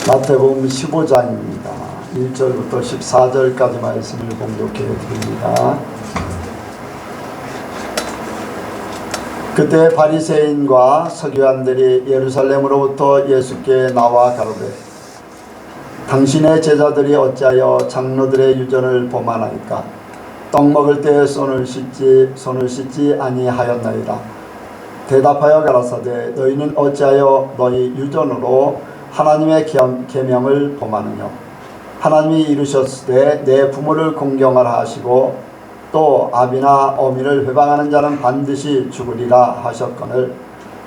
마태복음 15장입니다. 1절부터 14절까지 말씀을 공독해 드립니다. 그때 바리새인과 서기관들이 예루살렘으로부터 예수께 나와 가로되 당신의 제자들이 어찌하여 장로들의 유전을 범하나이까? 떡 먹을 때 손을 씻지 아니하였나이다. 대답하여 가라사대 너희는 어찌하여 너희 유전으로 하나님의 계명을 범하느냐? 하나님이 이르셨으되 내 부모를 공경하라 하시고 또 아비나 어미를 회방하는 자는 반드시 죽으리라 하셨거늘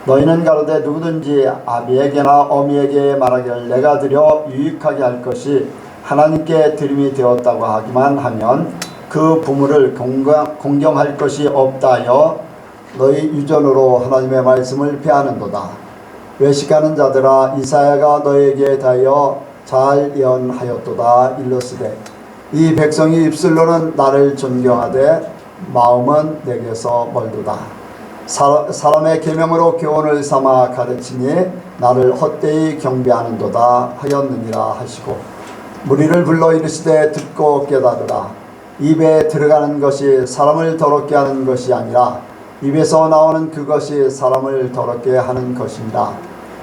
너희는 가로되 누구든지 아비에게나 어미에게 말하기를 내가 드려 유익하게 할 것이 하나님께 드림이 되었다고 하기만 하면 그 부모를 공경할 것이 없다 하여 너희 유전으로 하나님의 말씀을 폐하는도다. 외식하는 자들아 이사야가 너에게 대하여 잘 예언하였도다. 일러스되 이 백성이 입술로는 나를 존경하되 마음은 내게서 멀도다. 사람의 계명으로 교훈을 삼아 가르치니 나를 헛되이 경배하는도다 하였느니라 하시고 무리를 불러 이르시되 듣고 깨달으라. 입에 들어가는 것이 사람을 더럽게 하는 것이 아니라 입에서 나오는 그것이 사람을 더럽게 하는 것입니다.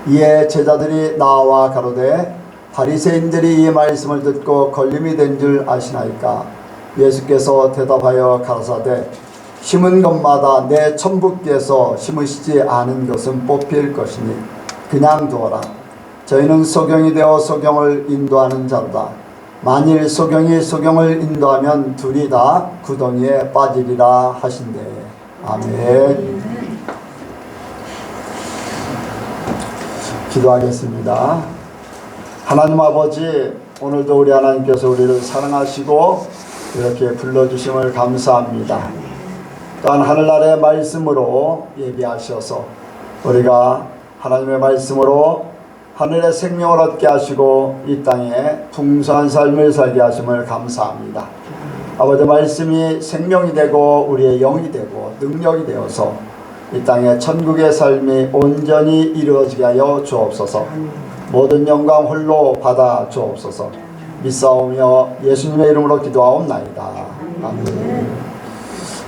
이에 제자들이 나와 가로되 바리새인들이 이 말씀을 듣고 걸림이 된 줄 아시나이까? 예수께서 대답하여 가라사대 심은 것마다 내 천부께서 심으시지 않은 것은 뽑힐 것이니 그냥 두어라. 저희는 소경이 되어 소경을 인도하는 자로다. 만일 소경이 소경을 인도하면 둘이 다 구덩이에 빠지리라 하신대. 아멘. 기도하겠습니다. 하나님 아버지, 오늘도 우리 하나님께서 우리를 사랑하시고 이렇게 불러주심을 감사합니다. 또한 하늘나라의 말씀으로 예비하셔서 우리가 하나님의 말씀으로 하늘의 생명을 얻게 하시고 이 땅에 풍성한 삶을 살게 하심을 감사합니다. 아버지, 말씀이 생명이 되고 우리의 영이 되고 능력이 되어서 이 땅에 천국의 삶이 온전히 이루어지게 하여 주옵소서. 모든 영광 홀로 받아 주옵소서. 믿사오며 예수님의 이름으로 기도하옵나이다. 아멘.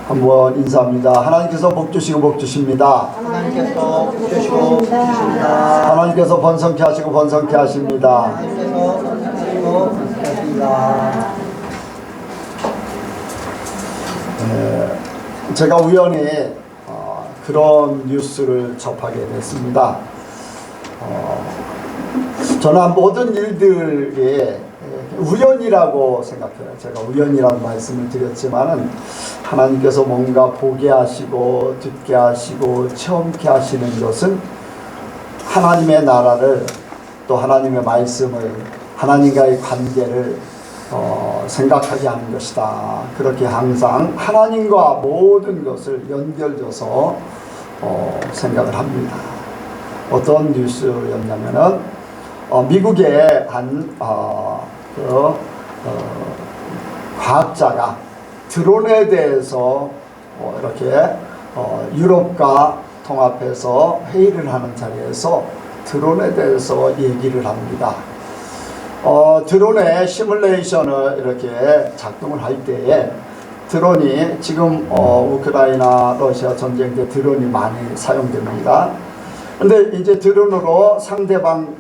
한번 인사합니다. 하나님께서 복 주시고 복 주십니다. 하나님께서 복 주시고 복 주십니다. 하나님께서 번성케 하시고 번성케 하십니다. 하나님께서 번성하시고 번성케 하십니다. 제가 우연히 그런 뉴스를 접하게 됐습니다. 저는 모든 일들이 우연이라고 생각해요. 제가 우연이라는 말씀을 드렸지만은 하나님께서 뭔가 보게 하시고 듣게 하시고 체험케 하시는 것은 하나님의 나라를 또 하나님의 말씀을 하나님과의 관계를 생각하게 하는 것이다. 그렇게 항상 하나님과 모든 것을 연결져서 생각을 합니다. 어떤 뉴스였냐면은 미국의 한 과학자가 드론에 대해서 이렇게 유럽과 통합해서 회의를 하는 자리에서 드론에 대해서 얘기를 합니다. 드론의 시뮬레이션을 이렇게 작동을 할 때에 드론이 지금 우크라이나 러시아 전쟁 때 드론이 많이 사용됩니다. 근데 이제 드론으로 상대방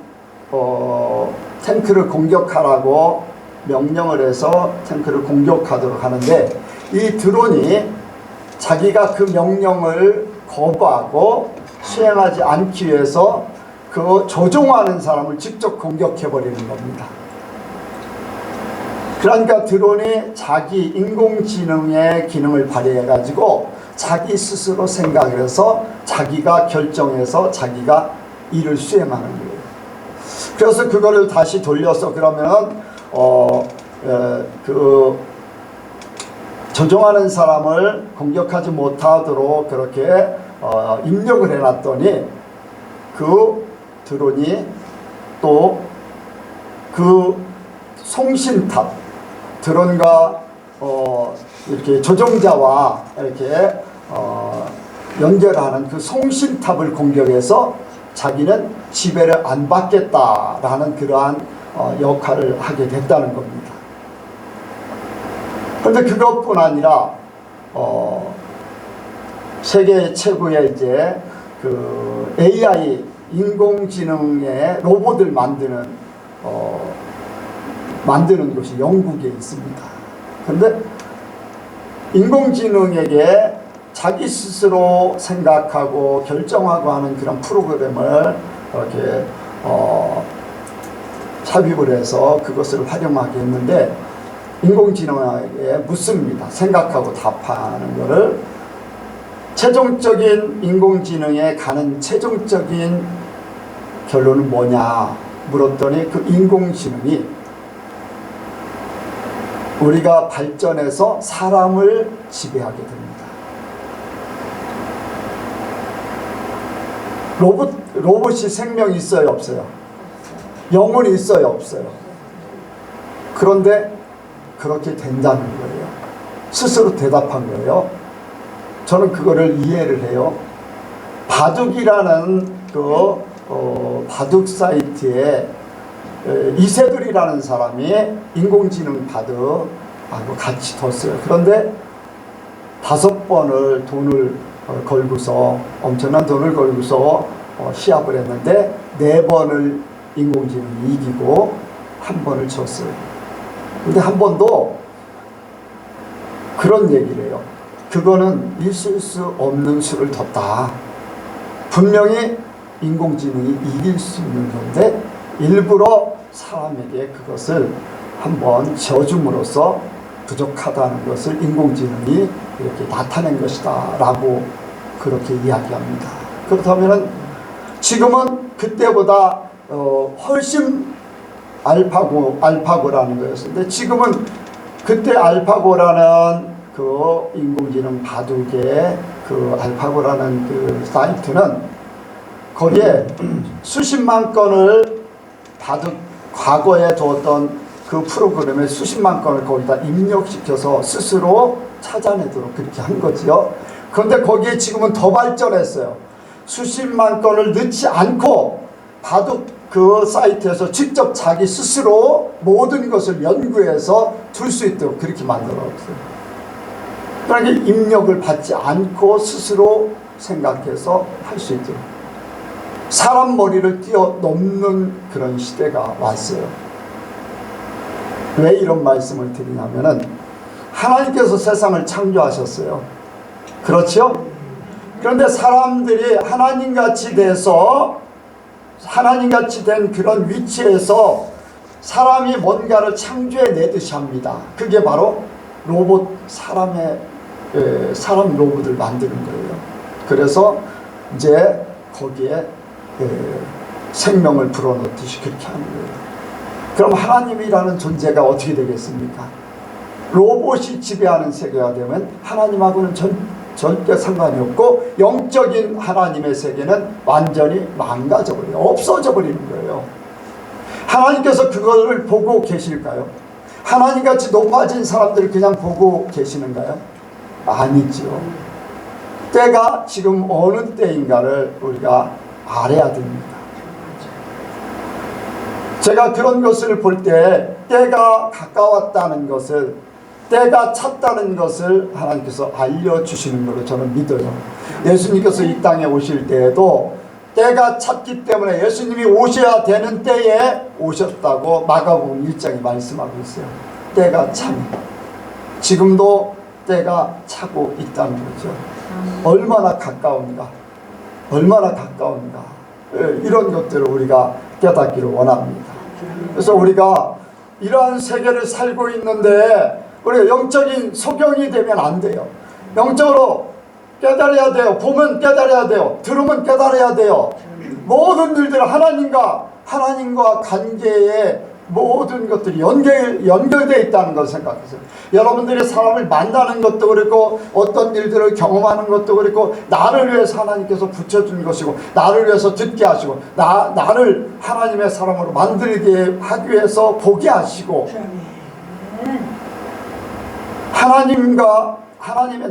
탱크를 공격하라고 명령을 해서 탱크를 공격하도록 하는데 이 드론이 자기가 그 명령을 거부하고 수행하지 않기 위해서 그 조종하는 사람을 직접 공격해버리는 겁니다. 그러니까 드론이 자기 인공지능의 기능을 발휘해가지고 자기 스스로 생각을 해서 자기가 결정해서 자기가 일을 수행하는 거예요. 그래서 그거를 다시 돌려서 그러면 그 조종하는 사람을 공격하지 못하도록 그렇게 입력을 해놨더니 그 드론이 또 그 송신탑 드론과 이렇게 조종자와 이렇게 연결하는 그 송신탑을 공격해서 자기는 지배를 안 받겠다라는 그러한 역할을 하게 됐다는 겁니다. 그런데 그것뿐 아니라 세계 최고의 이제 그 AI 인공지능의 로봇을 만드는 곳이 영국에 있습니다. 그런데 인공지능에게 자기 스스로 생각하고 결정하고 하는 그런 프로그램을 이렇게 삽입을 해서 그것을 활용하게 했는데, 인공지능에게 묻습니다. 생각하고 답하는 것을. 최종적인 인공지능에 가는 최종적인 결론은 뭐냐 물었더니, 그 인공지능이 우리가 발전해서 사람을 지배하게 됩니다. 로봇이 생명이 있어요, 없어요? 영혼이 있어요, 없어요? 그런데 그렇게 된다는 거예요. 스스로 대답한 거예요. 저는 그거를 이해를 해요. 바둑이라는 바둑 사이트에 이세돌이라는 사람이 인공지능 바둑하고 같이 뒀어요. 그런데 5번을 돈을 걸고서, 엄청난 돈을 걸고서 시합을 했는데 4번을 인공지능이 이기고 1번을 졌어요. 근데 1번도 그런 얘기를 해요. 그거는 있을 수 없는 수를 뒀다. 분명히 인공지능이 이길 수 있는 건데 일부러 사람에게 그것을 한번 져줌으로써 부족하다는 것을 인공지능이 이렇게 나타낸 것이다 라고 그렇게 이야기합니다. 그렇다면 지금은 그때보다 훨씬 알파고라는 거였는데, 지금은 그때 알파고라는 그 인공지능 바둑의 그 알파고라는 그 사이트는 거기에 수십만 건을 바둑 과거에 두었던 그 프로그램에 수십만 건을 거기다 입력시켜서 스스로 찾아내도록 그렇게 한 거지요. 그런데 거기에 지금은 더 발전했어요. 수십만 건을 넣지 않고 바둑 그 사이트에서 직접 자기 스스로 모든 것을 연구해서 둘 수 있도록 그렇게 만들어놨어요. 그러니까 입력을 받지 않고 스스로 생각해서 할 수 있도록 사람 머리를 뛰어넘는 그런 시대가 왔어요. 왜 이런 말씀을 드리냐면은 하나님께서 세상을 창조하셨어요. 그렇죠? 그런데 사람들이 하나님같이 돼서 하나님같이 된 그런 위치에서 사람이 뭔가를 창조해내듯이 합니다. 그게 바로 사람 로봇을 만드는 거예요. 그래서 이제 거기에 생명을 불어넣듯이 그렇게 하는 거예요. 그럼 하나님이라는 존재가 어떻게 되겠습니까? 로봇이 지배하는 세계가 되면 하나님하고는 절대 상관이 없고, 영적인 하나님의 세계는 완전히 망가져버려요. 없어져 버리는 거예요. 하나님께서 그거를 보고 계실까요? 하나님같이 높아진 사람들을 그냥 보고 계시는가요? 아니죠. 때가 지금 어느 때인가를 우리가 알아야 됩니다. 제가 그런 것을 볼 때 때가 가까웠다는 것을, 때가 찼다는 것을 하나님께서 알려주시는 걸로 저는 믿어요. 예수님께서 이 땅에 오실 때에도 때가 찼기 때문에 예수님이 오셔야 되는 때에 오셨다고 마가복음 1장이 말씀하고 있어요. 때가 찹니다. 지금도 때가 차고 있다는 거죠. 얼마나 가까운가, 얼마나 가까운가, 이런 것들을 우리가 깨닫기를 원합니다. 그래서 우리가 이러한 세계를 살고 있는데 우리가 영적인 소경이 되면 안 돼요. 영적으로 깨달아야 돼요. 보면 깨달아야 돼요. 들으면 깨달아야 돼요. 모든 일들 하나님과 관계에 모든 것들이 연결되어 있다는 것을 생각하세요. 여러분들이 사람을 만나는 것도 그렇고, 어떤 일들을 경험하는 것도 그렇고, 나를 위해서 하나님께서 붙여준 것이고, 나를 위해서 듣게 하시고, 나를 하나님의 사람으로 만들게 하기 위해서 보게 하시고,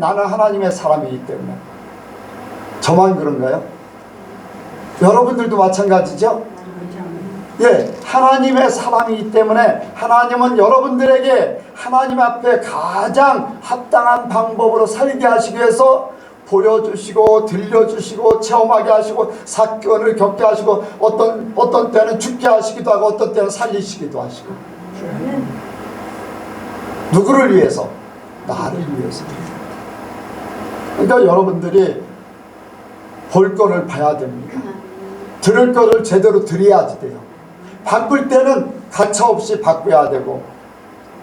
나는 하나님의 사람이기 때문에. 저만 그런가요? 여러분들도 마찬가지죠? 예, 하나님의 사람이기 때문에 하나님은 여러분들에게 하나님 앞에 가장 합당한 방법으로 살게 하시기 위해서 보여주시고 들려주시고 체험하게 하시고 사건을 겪게 하시고 어떤 때는 죽게 하시기도 하고 어떤 때는 살리시기도 하시고. 누구를 위해서? 나를 위해서. 그러니까 여러분들이 볼 거를 봐야 됩니다. 들을 거를 제대로 들어야지 돼요. 바꿀 때는 가차없이 바꿔야 되고,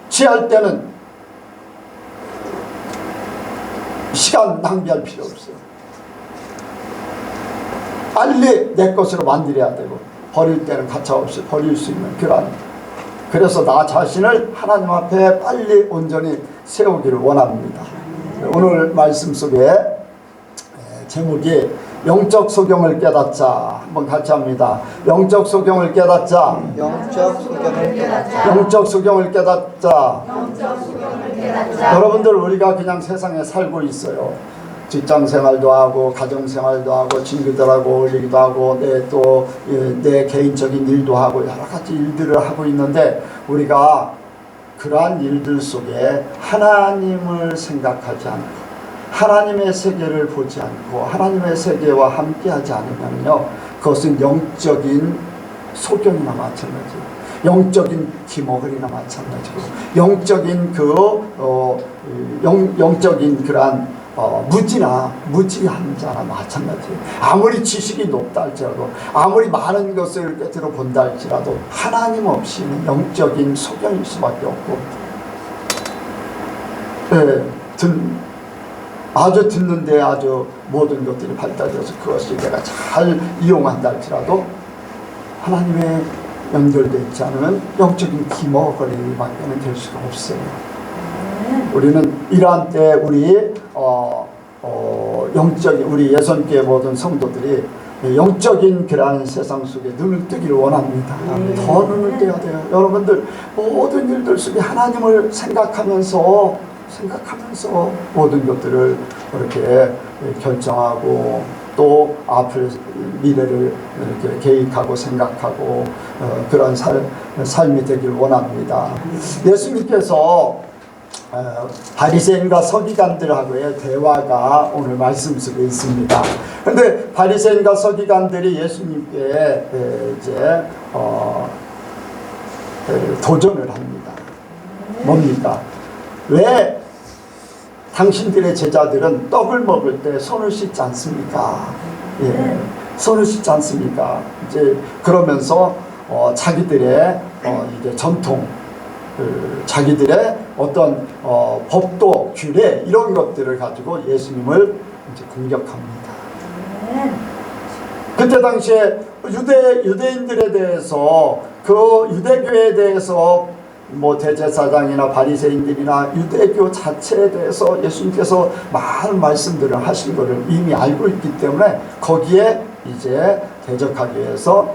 취할 때는 시간 낭비할 필요 없어요. 빨리 내 것으로 만들어야 되고, 버릴 때는 가차없이 버릴 수 있는 그래서 나 자신을 하나님 앞에 빨리 온전히 세우기를 원합니다. 오늘 말씀 속에 제목이 영적 소경을 깨닫자. 한번 같이 합니다. 영적 소경을 깨닫자. 영적 소경을 깨닫자. 영적 소경을 깨닫자. 여러분들, 우리가 그냥 세상에 살고 있어요. 직장 생활도 하고 가정 생활도 하고 친구들하고 어울리기도 하고 내 개인적인 일도 하고 여러 가지 일들을 하고 있는데, 우리가 그러한 일들 속에 하나님을 생각하지 않고 하나님의 세계를 보지 않고 하나님의 세계와 함께하지 않으면요, 그것은 영적인 소경이나 마찬가지예요. 영적인 기모글이나 마찬가지고, 영적인 영적인 그러한 무지한 자나 마찬가지예요. 아무리 지식이 높다 할지라도, 아무리 많은 것을 꿰뚫어 본다 할지라도 하나님 없이는 영적인 소경일 수밖에 없고, 아주 듣는데 아주 모든 것들이 발달되어서 그것을 내가 잘 이용한다 할지라도 하나님의 연결되어 있지 않으면 영적인 기머거리밖에 될 수가 없어요. 우리는 이러한 때 우리 영적인 우리 예선교회 모든 성도들이 영적인 그러한 세상 속에 눈을 뜨기를 원합니다. 더 눈을 떼야 돼요. 여러분들 모든 일들 속에 하나님을 생각하면서 모든 것들을 이렇게 결정하고 또 앞을 미래를 이렇게 계획하고 생각하고 그런 삶이 되길 원합니다. 예수님께서 바리새인과 서기관들하고의 대화가 오늘 말씀 속에 있습니다. 그런데 바리새인과 서기관들이 예수님께 이제 도전을 합니다. 뭡니까? 왜 당신들의 제자들은 떡을 먹을 때 손을 씻지 않습니까? 예, 손을 씻지 않습니까? 이제 그러면서 자기들의 이제 전통, 자기들의 어떤 법도 규례 이런 것들을 가지고 예수님을 이제 공격합니다. 그때 당시에 유대인들에 대해서, 그 유대교에 대해서 대제사장이나 바리새인들이나 유대교 자체에 대해서 예수님께서 많은 말씀들을 하신 것을 이미 알고 있기 때문에 거기에 이제 대적하기 위해서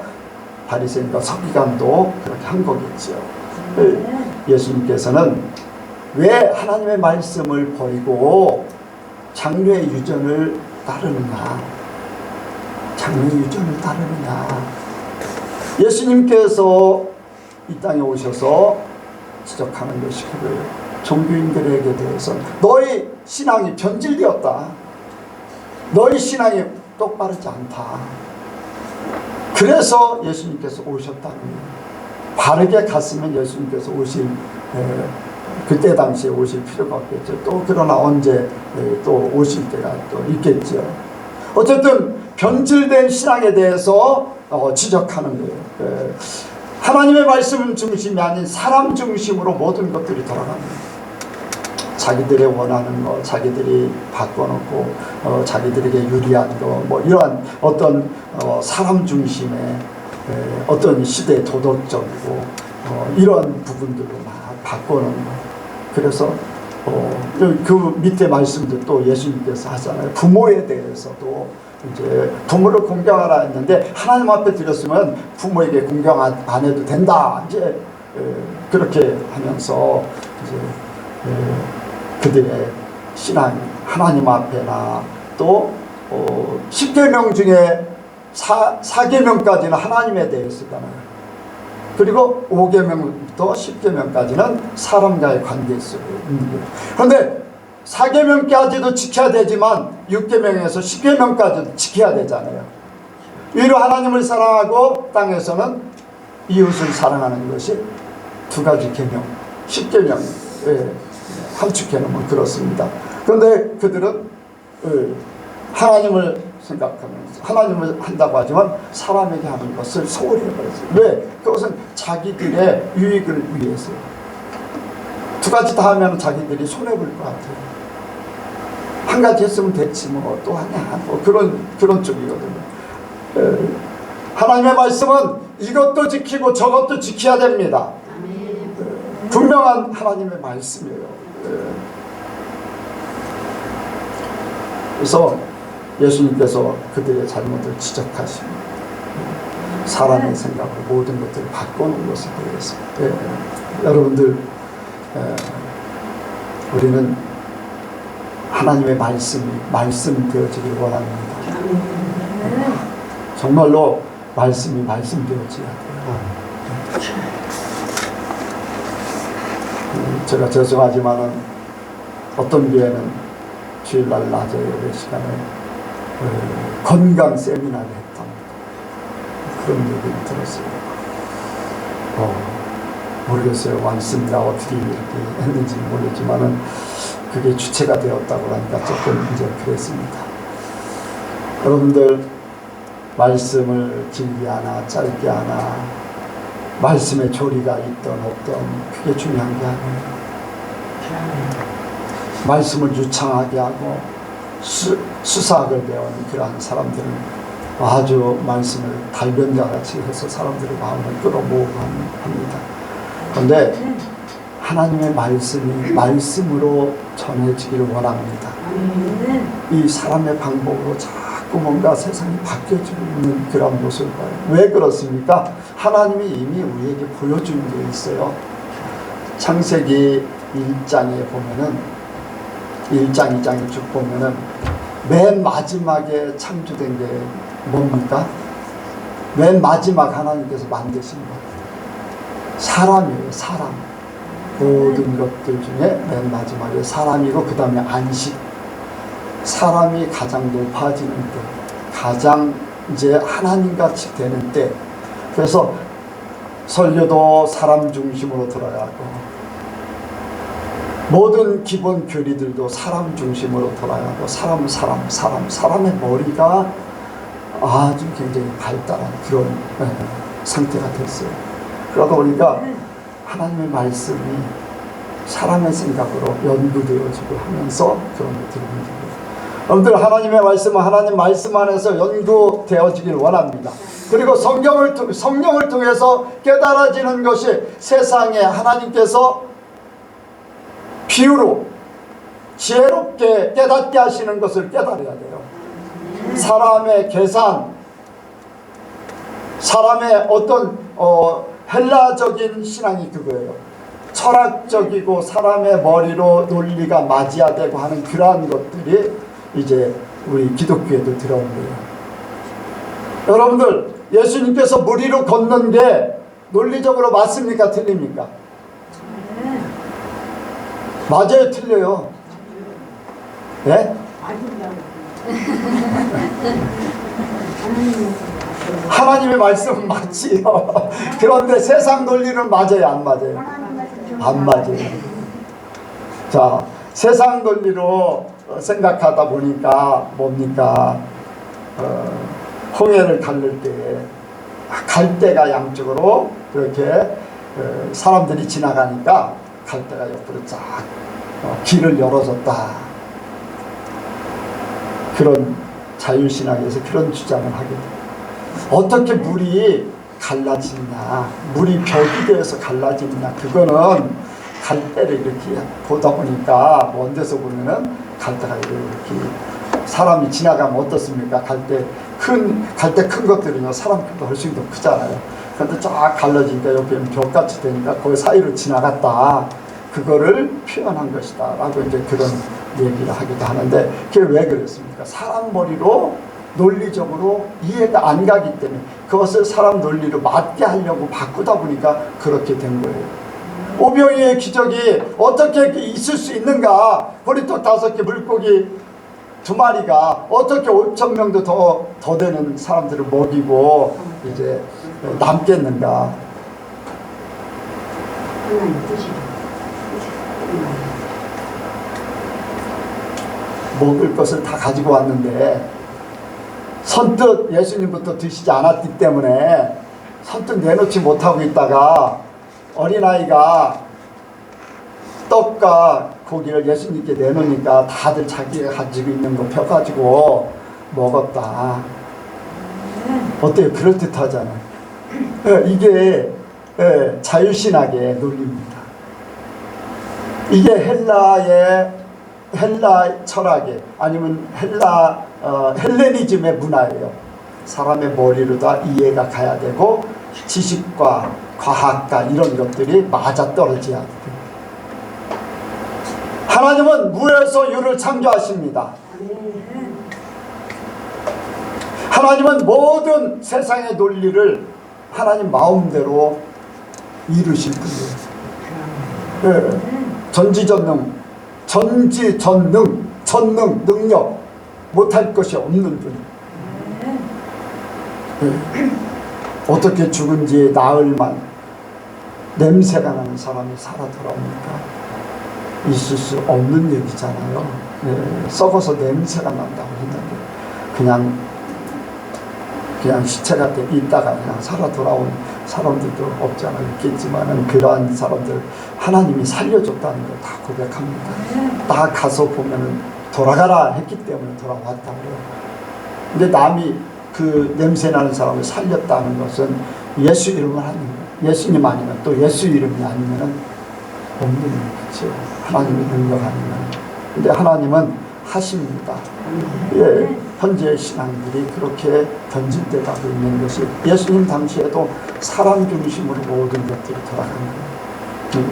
바리새인과 서기관도 그렇게 한 거겠죠. 예수님께서는 왜 하나님의 말씀을 버리고 장로의 유전을 따르느냐, 예수님께서 이 땅에 오셔서 지적하는 것이 그거예요. 종교인들에게 대해서 너희 신앙이 변질되었다, 너희 신앙이 똑바르지 않다. 그래서 예수님께서 오셨다는 거예요. 바르게 갔으면 예수님께서 그때 당시에 오실 필요가 없겠죠. 또 그러나 언제 또 오실 때가 또 있겠죠. 어쨌든 변질된 신앙에 대해서 지적하는 거예요. 하나님의 말씀 중심이 아닌 사람 중심으로 모든 것들이 돌아갑니다. 자기들의 원하는 거 자기들이 바꿔놓고 자기들에게 유리한 거 이러한 어떤 사람 중심의 어떤 시대 도덕적이고 이런 부분들로 막 바꿔놓은 거. 그래서 그 밑에 말씀도 또 예수님께서 하잖아요. 부모에 대해서도 이제 부모를 공경하라 했는데 하나님 앞에 드렸으면 부모에게 공경 안 해도 된다. 이제 그렇게 하면서 이제 그들의 신앙이 하나님 앞에나 또 10계명 중에 4계명까지는 하나님에 대해서잖아요. 그리고 5계명부터 10계명까지는 사람과의 관계 속에 있는 거예요. 그런데 4계명까지도 지켜야 되지만 6계명에서 10계명까지도 지켜야 되잖아요. 위로 하나님을 사랑하고 땅에서는 이웃을 사랑하는 것이 두 가지 계명, 10계명 함축해 놓으면 그렇습니다. 그런데 그들은 하나님을 생각하면서 하나님을 한다고 하지만 사람에게 하는 것을 소홀히 해버렸어요. 왜? 그것은 자기들의 유익을 위해서요. 두 가지 다 하면 자기들이 손해볼 것 같아요. 한 가지 했으면 됐지 뭐 또 하냐 뭐 그런 쪽이거든요. 하나님의 말씀은 이것도 지키고 저것도 지켜야 됩니다. 분명한 하나님의 말씀이에요. 그래서 예수님께서 그들의 잘못을 지적하시고 사람의 생각으로 모든 것들을 바꿔놓은 것에 대해서 여러분들 우리는 하나님의 말씀 되어지길 원합니다. 정말로 말씀이 말씀되어져야 돼요. 제가 죄송하지만은 어떤 교회는 주일날 낮에 예배 시간에 건강 세미나를 했답니다. 그런 얘기를 들었어요. 모르겠어요. 말씀이가 어떻게 이렇게 했는지 모르지만은 그게 주체가 되었다고 하니까 조금 이제 그랬습니다. 여러분들 말씀을 길게 하나 짧게 하나 말씀에 조리가 있던 없던 그게 중요한 게 아니에요. 말씀을 유창하게 하고 수사학을 배운 그러한 사람들은 아주 말씀을 달변자같이 해서 사람들의 마음을 끌어모으고 합니다. 그런데 하나님의 말씀이 말씀으로 전해지기를 원합니다. 이 사람의 방법으로 자꾸 뭔가 세상이 바뀌어지고 있는 그런 모습을 봐요. 왜 그렇습니까? 하나님이 이미 우리에게 보여준 게 있어요. 창세기 1장에 보면은 1장 2장에 쭉 보면은 맨 마지막에 창조된 게 뭡니까? 맨 마지막 하나님께서 만드신 것 사람이에요. 사람. 모든 것들 중에 맨 마지막에 사람이고 그 다음에 안식. 사람이 가장 높아지는 때, 가장 이제 하나님같이 되는 때. 그래서 설교도 사람 중심으로 돌아가고 모든 기본 교리들도 사람 중심으로 돌아가고 사람의 머리가 아주 굉장히 발달한 그런 상태가 됐어요. 그러다 보니까 하나님의 말씀이 사람의 생각으로 연구되어지고 하면서 그런 것들이 움직여요. 여러분들 하나님의 말씀은 하나님 말씀 안에서 연구되어지길 원합니다. 그리고 성령을 통해서 깨달아지는 것이 세상에 하나님께서 비유로 지혜롭게 깨닫게 하시는 것을 깨달아야 돼요. 사람의 계산, 사람의 어떤 헬라적인 신앙이 그거예요. 철학적이고 사람의 머리로 논리가 맞아야 되고 하는 그러한 것들이 이제 우리 기독교에도 들어온 거예요. 여러분들 예수님께서 물 위로 걷는 게 논리적으로 맞습니까? 틀립니까? 맞아요? 틀려요? 네? 하나님의 말씀은 맞지요. 그런데 세상 논리는 맞아요? 안 맞아요? 안 맞아요. 자, 세상 논리로 생각하다 보니까 뭡니까? 홍해를 가를 때 갈대가 양쪽으로 그렇게 사람들이 지나가니까 갈대가 옆으로 쫙 길을 열어줬다. 그런 자유신학에서 그런 주장을 하게 돼요. 어떻게 물이 갈라지냐, 물이 벽이 되어서 갈라지느냐, 그거는 갈대를 이렇게 보다 보니까 먼 데서 보면은 갈대가 이렇게 사람이 지나가면 어떻습니까? 갈대 큰 것들은요 사람 크기보다 훨씬 더 크잖아요. 그런데 쫙 갈라지니까 옆에는 벽같이 되니까 그 사이로 지나갔다. 그거를 표현한 것이다 라고 이제 그런 얘기를 하기도 하는데 그게 왜 그랬습니까? 사람 머리로 논리적으로 이해가 안 가기 때문에 그것을 사람 논리로 맞게 하려고 바꾸다 보니까 그렇게 된 거예요. 오병이의 기적이 어떻게 있을 수 있는가? 보리떡 5개, 물고기 2마리가 어떻게 5,000명도 더 되는 사람들을 먹이고 이제 남겠는가? 먹을 것을 다 가지고 왔는데 선뜻 예수님부터 드시지 않았기 때문에 선뜻 내놓지 못하고 있다가 어린아이가 떡과 고기를 예수님께 내놓으니까 다들 자기가 가지고 있는 거 펴가지고 먹었다. 어때요? 그럴듯하잖아요. 이게 자유신학의 논리입니다. 이게 헬라 철학의 아니면 헬레니즘의 문화예요. 사람의 머리로 다 이해가 가야 되고 지식과 과학과 이런 것들이 맞아떨어져야 돼요. 하나님은 무에서 유를 창조하십니다. 하나님은 모든 세상의 논리를 하나님 마음대로 이루실 분이에요. 전지전능, 전능, 능력 못할 것이 없는 분. 어떻게 죽은지 나흘만 냄새가 나는 사람이 살아 돌아옵니까? 있을 수 없는 얘기잖아요. 썩어서 냄새가 난다고 했는데 그냥 시체가 있다가 그냥 살아 돌아온 사람들도 없잖아요. 있겠지만은 그러한 사람들 하나님이 살려줬다는 걸 다 고백합니다. 다 가서 보면은 돌아가라 했기 때문에 돌아왔다고 그래요. 근데 남이 그 냄새 나는 사람을 살렸다는 것은 예수 이름을 하는 거예요. 예수님 아니면 또 예수 이름이 아니면은 없는 거죠. 하나님의 능력 아니면. 근데 하나님은 하십니다. 현재 신앙들이 그렇게 던질 때 가고 있는 것이 예수님 당시에도 사람 중심으로 모든 것들이 돌아간 거예요.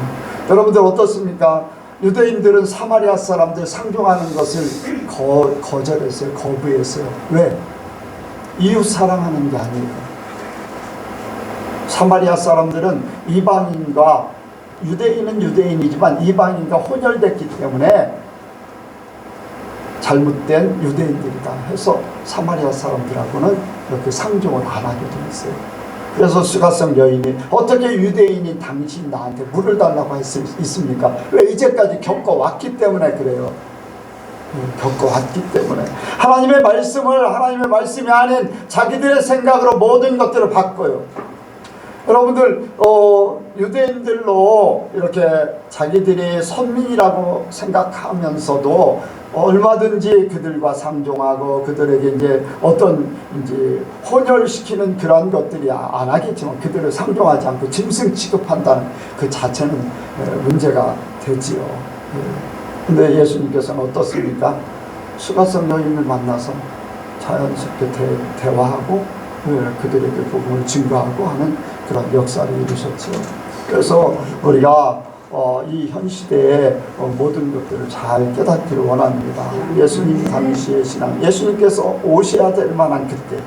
여러분들 어떻습니까? 유대인들은 사마리아 사람들 상종하는 것을 거절했어요. 거부했어요. 왜? 이웃 사랑하는 게 아니에요. 사마리아 사람들은 이방인과 유대인은 유대인이지만 이방인과 혼혈됐기 때문에 잘못된 유대인들이다 해서 사마리아 사람들하고는 이렇게 상종을 안 하게 돼 있어요. 그래서 수가성 여인이 어떻게 유대인이 당신 나한테 물을 달라고 할 수 있습니까? 왜? 이제까지 겪어왔기 때문에 그래요. 겪어왔기 때문에 하나님의 말씀이 아닌 자기들의 생각으로 모든 것들을 바꿔요. 여러분들 유대인들로 이렇게 자기들이 선민이라고 생각하면서도 얼마든지 그들과 상종하고 그들에게 이제 어떤 이제 혼혈시키는 그런 것들이 안 하겠지만 그들을 상종하지 않고 짐승 취급한다는 그 자체는 문제가 되지요. 근데 예수님께서는 어떻습니까? 수가성 여인을 만나서 자연스럽게 대화하고 그들에게 복음을 증거하고 하는 그런 역사를 이루셨죠. 그래서 우리가 이 현 시대의 모든 것들을 잘 깨닫기를 원합니다. 예수님 당시의 신앙, 예수님께서 오셔야 될 만한 그때,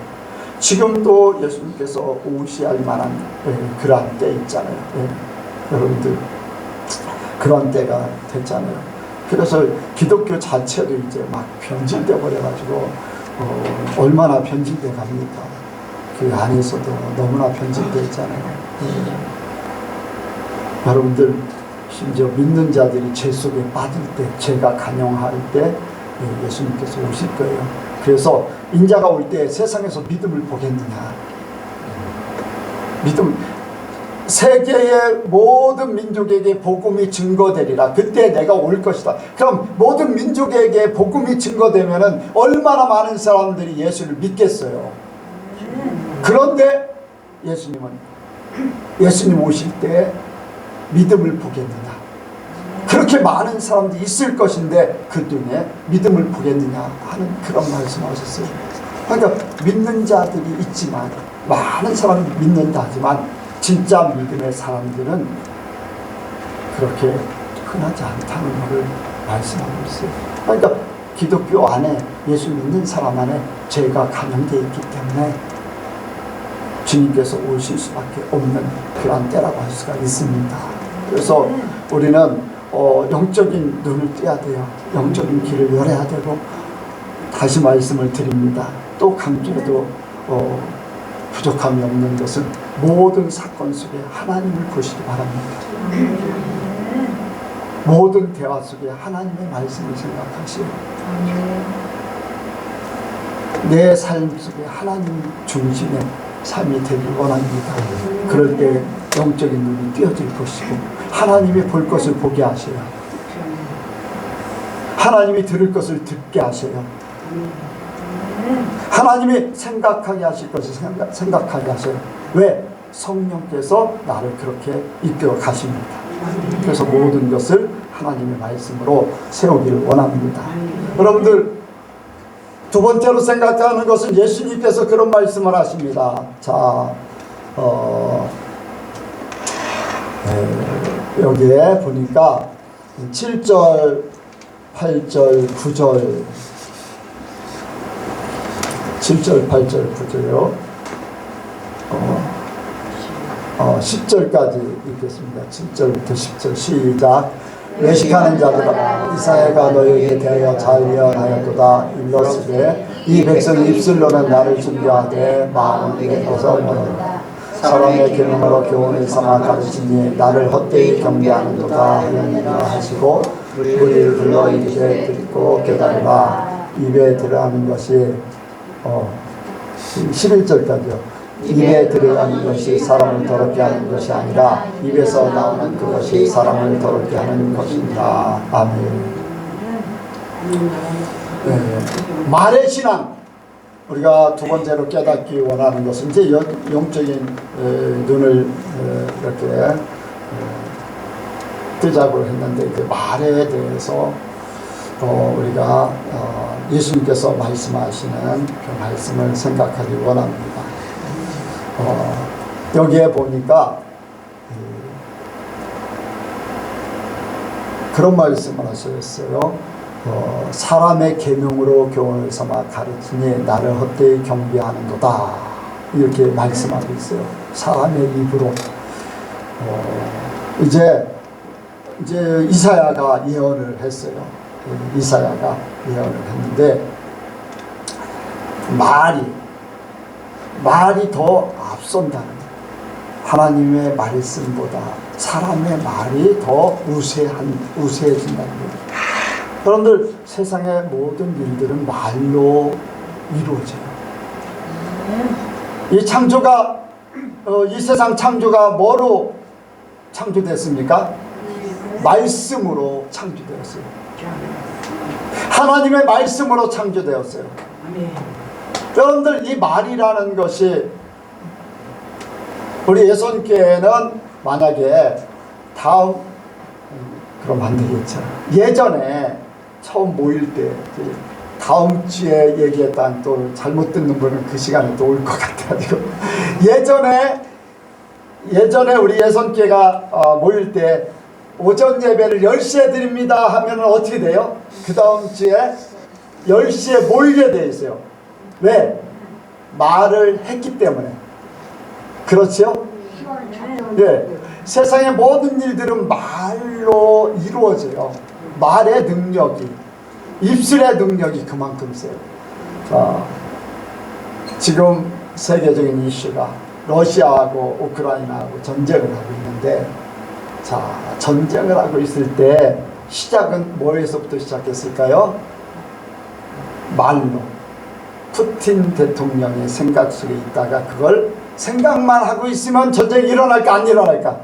지금도 예수님께서 오셔야 할 만한 그러한 때 있잖아요. 여러분들 그런 때가 됐잖아요. 그래서 기독교 자체도 이제 막 변질돼 버려가지고 얼마나 변질돼 갑니까? 그 안에서도 너무나 변질돼 있잖아요. 여러분들 심지어 믿는 자들이 죄 속에 빠질 때, 죄가 간영할 때 예수님께서 오실 거예요. 그래서 인자가 올 때 세상에서 믿음을 보겠느냐? 세계의 모든 민족에게 복음이 증거되리라. 그때 내가 올 것이다. 그럼 모든 민족에게 복음이 증거되면은 얼마나 많은 사람들이 예수를 믿겠어요. 그런데 예수님 오실 때 믿음을 보겠느냐? 그렇게 많은 사람들이 있을 것인데 그 중에 믿음을 보겠느냐 하는 그런 말씀하셨어요. 그러니까 믿는 자들이 있지만 많은 사람이 믿는다 하지만 진짜 믿음의 사람들은 그렇게 흔하지 않다는 것을 말씀하고 있어요. 그러니까 기독교 안에 예수 믿는 사람 안에 죄가 감염되어 있기 때문에 주님께서 오실 수밖에 없는 그러한 때라고 할 수가 있습니다. 그래서 우리는 영적인 눈을 떼야 돼요. 영적인 길을 열어야 되고, 다시 말씀을 드립니다. 또 강조해도 부족함이 없는 것은 모든 사건 속에 하나님을 보시기 바랍니다. 모든 대화 속에 하나님의 말씀을 생각하시고, 내 삶 속에 하나님 중심의 삶이 되길 원합니다. 그럴 때 영적인 눈이 띄어질 것이고, 하나님이 볼 것을 보게 하셔요. 하나님이 들을 것을 듣게 하셔요. 하나님이 생각하게 하실 것을 생각하게 하셔요. 왜? 성령께서 나를 그렇게 이끌어 가십니다. 그래서 모든 것을 하나님의 말씀으로 세우기를 원합니다. 여러분들, 두 번째로 생각하는 것은 예수님께서 그런 말씀을 하십니다. 자, 여기에 보니까 7절, 8절, 9절, 7절, 8절, 9절요. 10절까지 읽겠습니다. 7절부터 10절 시작. 외식하는 자들아, 이사야가 너희에게 대하여 잘 예언하였도다. 일러스되 이 백성이 입술로는 나를 존경하되 마음은 내게서 멀어다. 사람의 계명으로 교훈을 삼아 가르치니 나를 헛되이 경배하는도다 하느니라 하시고, 우리를 불러 이르되 듣고 깨달으라. 입에 들어가는 것이 11절까지요. 입에 들어가는 것이 사람을 더럽게 하는 것이 아니라 입에서 나오는 그것이 사람을 더럽게 하는 것입니다. 아멘. 말의 신앙, 우리가 두 번째로 깨닫기 원하는 것은 이제 영적인 눈을 이렇게 뜨자고 했는데, 그 말에 대해서 우리가 예수님께서 말씀하시는 그 말씀을 생각하기 원합니다. 여기에 보니까 그런 말씀을 하셨어요. 사람의 계명으로 교훈을 삼아 가르치니 나를 헛되이 경배하는도다, 이렇게 말씀하고 있어요. 사람의 입으로. 이제 이사야가 예언을 했어요. 이사야가 예언을 했는데, 말이 더 앞선다는 거예요. 하나님의 말씀보다 사람의 말이 더 우세해진다는 거예요. 여러분들, 세상의 모든 일들은 말로 이루어져요. 이 세상 창조가 뭐로 창조됐습니까? 말씀으로 창조되었어요. 하나님의 말씀으로 창조되었어요. 여러분들, 이 말이라는 것이, 우리 예손교회는 만약에 그럼 안 되겠죠. 예전에 처음 모일 때 다음 주에 얘기했던, 또 잘못 듣는 분은 그 시간에 또 올 것 같아가지고, 예전에 우리 예손교회가 모일 때 오전 예배를 10시에 드립니다 하면 어떻게 돼요? 그 다음 주에 10시에 모이게 돼 있어요. 왜? 말을 했기 때문에. 그렇죠? 예. 세상의 모든 일들은 말로 이루어져요. 말의 능력이, 입술의 능력이 그만큼 세요. 지금 세계적인 이슈가 러시아하고 우크라이나하고 전쟁을 하고 있는데, 전쟁을 하고 있을 때 시작은 뭐에서부터 시작했을까요? 말로. 푸틴 대통령의 생각 속에 있다가 그걸 생각만 하고 있으면 전쟁이 일어날까 안 일어날까?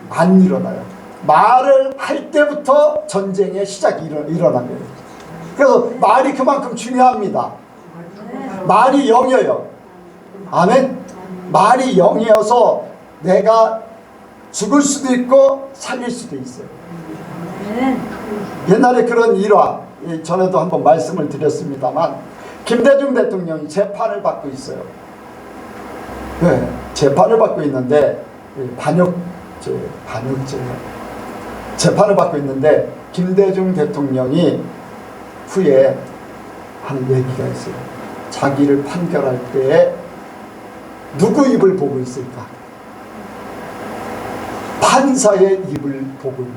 안 일어나요. 말을 할 때부터 전쟁의 시작이 일어난 거예요. 그래서 말이 그만큼 중요합니다. 말이 영이에요. 아멘. 말이 영이어서 내가 죽을 수도 있고 살릴 수도 있어요. 옛날에 그런 일화, 전에도 한번 말씀을 드렸습니다만, 김대중 대통령이 재판을 받고 있어요. 네, 재판을 받고 있는데, 재판을 받고 있는데, 김대중 대통령이 후에 하는 얘기가 있어요. 자기를 판결할 때에 누구 입을 보고 있을까? 판사의 입을 보고 있는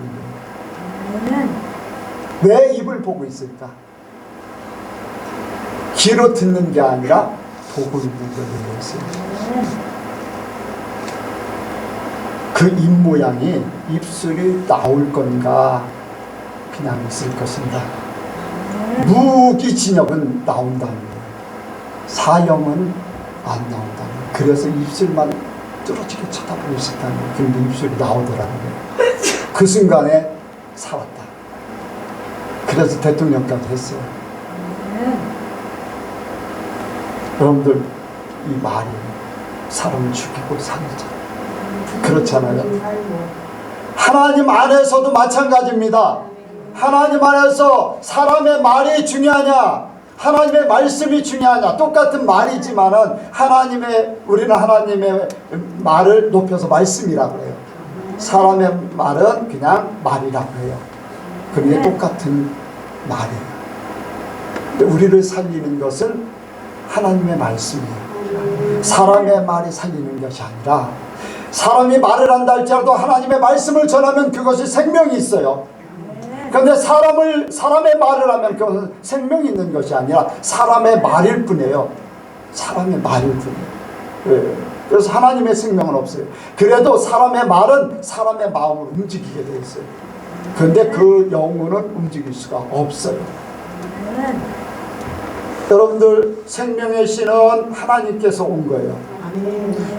거예요. 왜 입을 보고 있을까? 귀로 듣는 게 아니라 보고 있는 거예요. 그 입 모양이 입술이 나올 건가 그냥 있을 것인가. 무기징역은 나온다는 거예요. 사형은 안 나온다는 거예요. 그래서 입술만 뚫어지게 쳐다보고 있었다는 거예요. 근데 입술이 나오더라는 거예요. 그 순간에 살았다. 그래서 대통령까지 했어요. 여러분들, 이 말이 사람을 죽이고 살리죠. 그렇잖아요. 하나님 안에서도 마찬가지입니다. 하나님 안에서 사람의 말이 중요하냐, 하나님의 말씀이 중요하냐, 똑같은 말이지만은 우리는 하나님의 말을 높여서 말씀이라고 해요. 사람의 말은 그냥 말이라고 해요. 그게 똑같은 말이에요. 근데 우리를 살리는 것은 하나님의 말씀이에요. 사람의 말이 살리는 것이 아니라, 사람이 말을 한다 할지라도 하나님의 말씀을 전하면 그것이 생명이 있어요. 그런데 사람의 말을 하면 그것은 생명이 있는 것이 아니라 사람의 말일 뿐이에요. 사람의 말일 뿐이에요. 그래서 하나님의 생명은 없어요. 그래도 사람의 말은 사람의 마음을 움직이게 돼 있어요. 그런데 그 영혼은 움직일 수가 없어요. 여러분들, 생명의 씨는 하나님께서 온 거예요.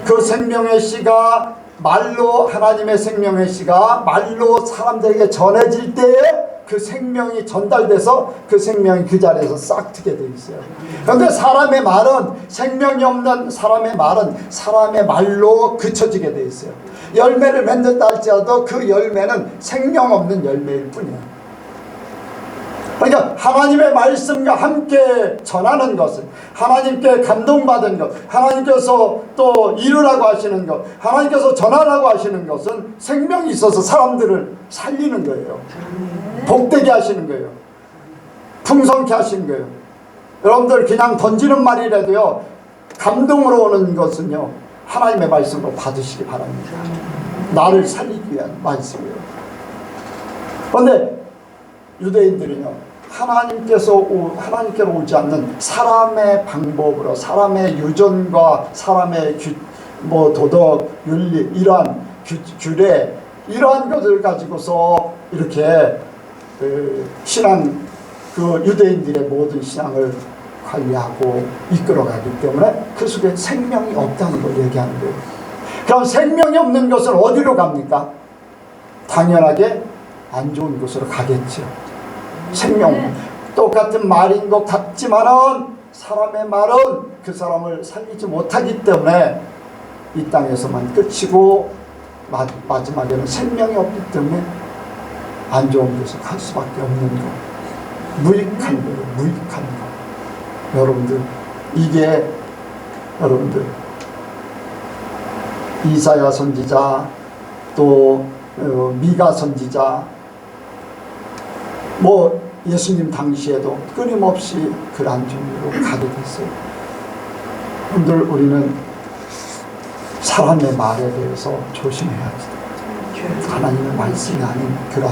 그 생명의 씨가 말로, 하나님의 생명의 씨가 말로 사람들에게 전해질 때에 그 생명이 전달돼서 그 생명이 그 자리에서 싹 트게 돼 있어요. 그런데 사람의 말은, 생명이 없는 사람의 말은 사람의 말로 그쳐지게 돼 있어요. 열매를 맺는다 할지라도 그 열매는 생명 없는 열매일 뿐이에요. 그러니까 하나님의 말씀과 함께 전하는 것은, 하나님께 감동받은 것, 하나님께서 또 이루라고 하시는 것, 하나님께서 전하라고 하시는 것은 생명이 있어서 사람들을 살리는 거예요. 복되게 하시는 거예요. 풍성케 하시는 거예요. 여러분들, 그냥 던지는 말이라도요, 감동으로 오는 것은요, 하나님의 말씀으로 받으시기 바랍니다. 나를 살리기 위한 말씀이에요. 그런데 유대인들은요, 하나님께로 오지 않는 사람의 방법으로, 사람의 유전과 사람의 도덕, 윤리, 이러한 규례, 이러한 것을 가지고서 이렇게 유대인들의 모든 신앙을 관리하고 이끌어가기 때문에 그 속에 생명이 없다는 걸 얘기하는 거예요. 그럼 생명이 없는 것은 어디로 갑니까? 당연하게 안 좋은 곳으로 가겠죠. 생명, 똑같은 말인 것 같지만은 사람의 말은 그 사람을 살리지 못하기 때문에 이 땅에서만 끝이고, 마지막에는 생명이 없기 때문에 안 좋은 곳으로 갈 수밖에 없는 거. 무익한 거예요. 무익한 거. 여러분들, 이게 여러분들 이사야 선지자, 또 미가 선지자, 예수님 당시에도 끊임없이 그러한 종류로 가게 됐어요. 여러분들, 우리는 사람의 말에 대해서 조심해야지. 하나님의 말씀이 아닌 그런,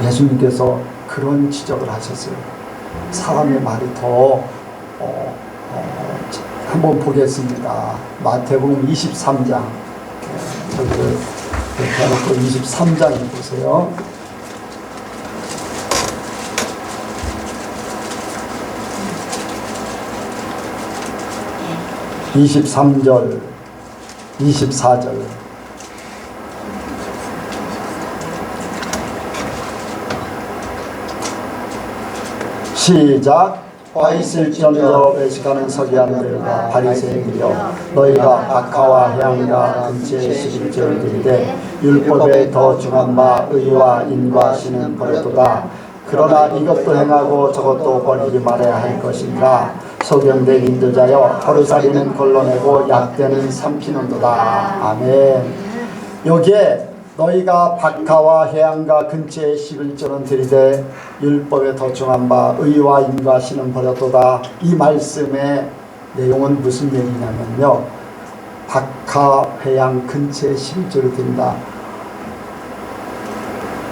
예수님께서 그런 지적을 하셨어요. 사람의 말이 더 한번 보겠습니다. 마태복음 23장, 여기를 대놓고 23장을 보세요. 23절, 24절. 시작. 화 있을지언정 외식하는 서기관들과 바리새인들이여, 너희가 박하와 향과 근처에 시집절들이되 율법에 더 중한 바 의와 인과 신은 버려도다. 그러나 이것도 행하고 저것도 버리지 말아야 할 것인가. 소경된 인도자여, 거르사리는 걸러내고 약대는 삼키는도다. 아멘. 여기에 너희가 박하와 해안가 근처에 11조는 들이되 율법에 도청한 바 의와 인과 신은 버렸도다. 이 말씀의 내용은 무슨 얘기냐면요, 박하 해양 근처에 11조를 드린다.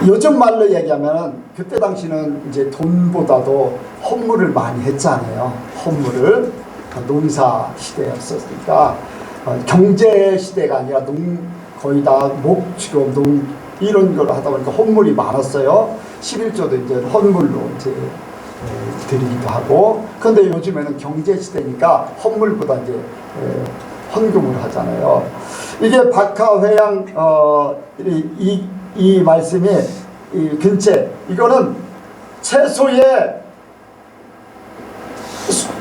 요즘 말로 얘기하면 그때 당시는 이제 돈보다도 헌물을 많이 했잖아요. 헌물을 농사 시대였으니까 경제 시대가 아니라 거의 다 목축업 이런 걸 하다 보니까 헌물이 많았어요. 11조도 이제 헌물로 이제 드리기도 하고. 그런데 요즘에는 경제 시대니까 헌물보다 이제 헌금을 하잖아요. 이게 박하 회양 이 말씀이 이 근처, 이거는 채소의